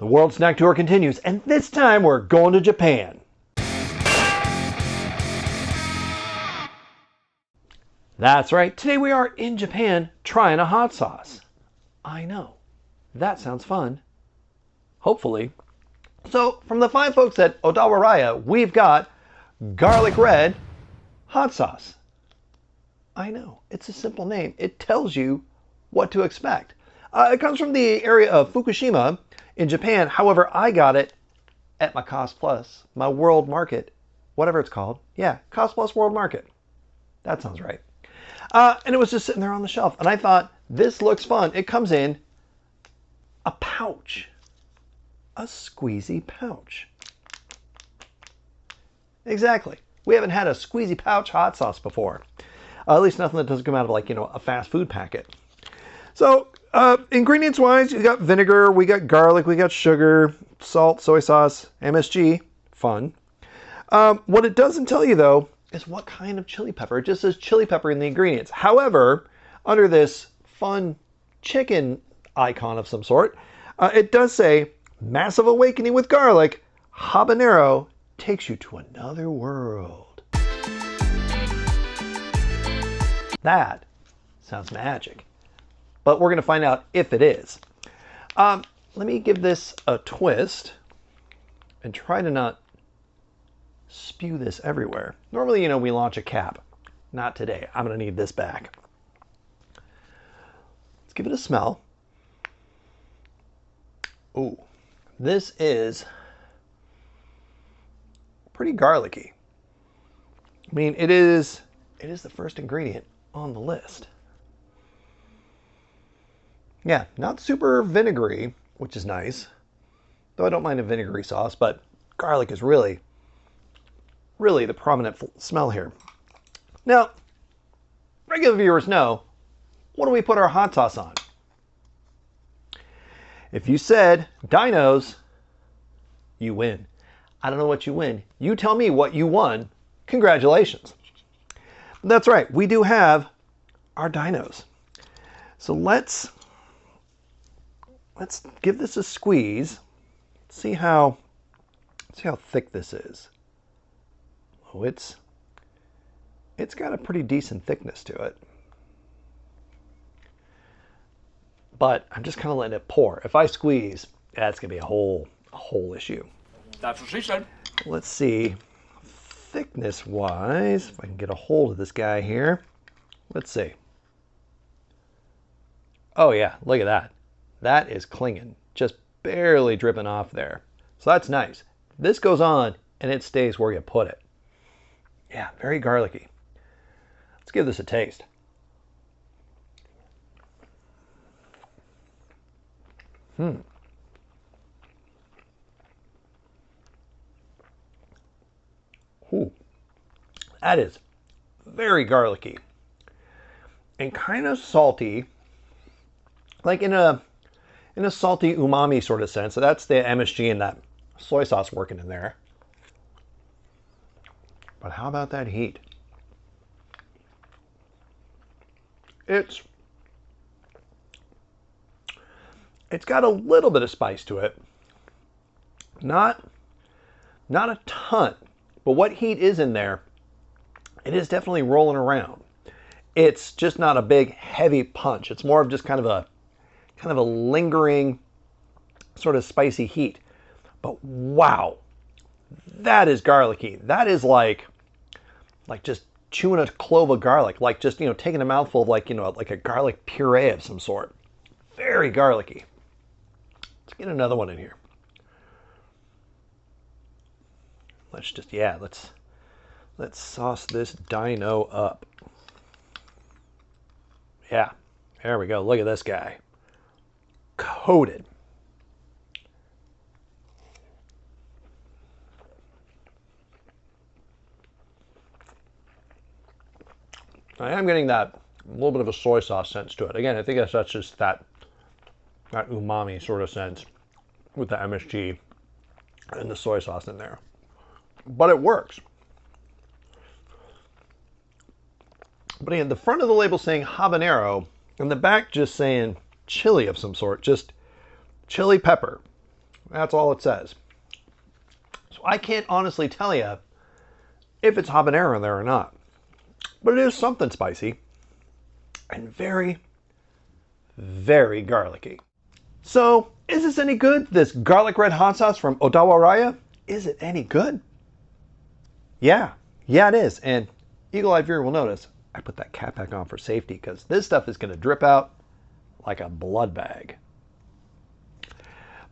The World Snack Tour continues, and this time we're going to Japan. That's right, today we are in Japan trying a hot sauce. I know, that sounds fun. Hopefully. So, from the fine folks at Odawaraya, we've got garlic red hot sauce. I know, it's a simple name. It tells you what to expect. It comes from the area of Fukushima in Japan. However, I got it at my Cost Plus, my World Market, whatever it's called. Yeah, Cost Plus World Market. That sounds right. And it was just sitting there on the shelf. And I thought, this looks fun. It comes in a pouch, a squeezy pouch. Exactly. We haven't had a squeezy pouch hot sauce before. At least nothing that doesn't come out of like, a fast food packet. So, ingredients wise, you got vinegar, we got garlic, we got sugar, salt, soy sauce, MSG, fun. What it doesn't tell you though is what kind of chili pepper. It just says chili pepper in the ingredients. However, under this fun chicken icon of some sort, it does say massive awakening with garlic, habanero takes you to another world. That sounds magic. But we're going to find out if it is. Let me give this a twist and try to not spew this everywhere. Normally, we launch a cap. Not today. I'm going to need this back. Let's give it a smell. Ooh, this is pretty garlicky. I mean, it is the first ingredient on the list. Yeah, not super vinegary, which is nice. Though I don't mind a vinegary sauce, but garlic is really the prominent smell here. Now, regular viewers know, what do we put our hot sauce on? If you said dinos, you win. I don't know what you win. You tell me what you won. Congratulations. That's right, we do have our dinos. So let's give this a squeeze. See how thick this is. Oh, it's got a pretty decent thickness to it. But I'm just kind of letting it pour. If I squeeze, that's gonna be a whole issue. That's what she said. Let's see, thickness wise, if I can get a hold of this guy here. Let's see. Oh yeah, look at that. That is clinging, just barely dripping off there. So that's nice. This goes on and it stays where you put it. Yeah, very garlicky. Let's give this a taste. Ooh, that is very garlicky and kind of salty, like in a salty umami sort of sense. So that's the MSG and that soy sauce working in there. But how about that heat? It's got a little bit of spice to it. Not a ton, but what heat is in there, it is definitely rolling around. It's just not a big heavy punch. It's more of just kind of a lingering sort of spicy heat. But wow, that is garlicky. That is like just chewing a clove of garlic, like just, taking a mouthful of like a garlic puree of some sort. Very garlicky. Let's get another one in here. Let's sauce this dino up. Yeah, there we go. Look at this guy. Coated. I am getting that little bit of a soy sauce sense to it. Again, I think that's just that umami sort of sense with the MSG and the soy sauce in there. But it works. But again, the front of the label saying habanero, and the back just saying chili of some sort, just chili pepper. That's all it says. So I can't honestly tell you if it's habanero in there or not. But it is something spicy and very, very garlicky. So, is this any good? This garlic red hot sauce from Odawaraya? Is it any good? Yeah, it is. And eagle-eyed viewer will notice I put that cap back on for safety because this stuff is going to drip out like a blood bag.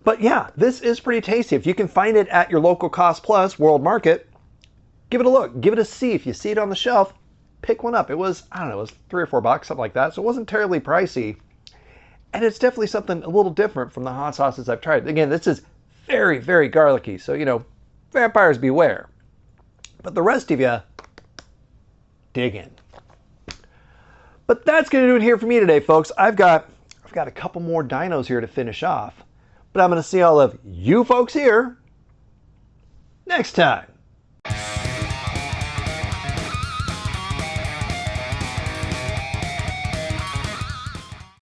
But yeah, this is pretty tasty. If you can find it at your local Cost Plus World Market, give it a look. Give it a see. If you see it on the shelf, pick one up. It was, I don't know, it was $3 or $4, something like that. So it wasn't terribly pricey. And it's definitely something a little different from the hot sauces I've tried. Again, this is very, very garlicky. So, you know, vampires beware. But the rest of you, dig in. But that's going to do it here for me today, folks. I've got a couple more dinos here to finish off. But I'm going to see all of you folks here next time.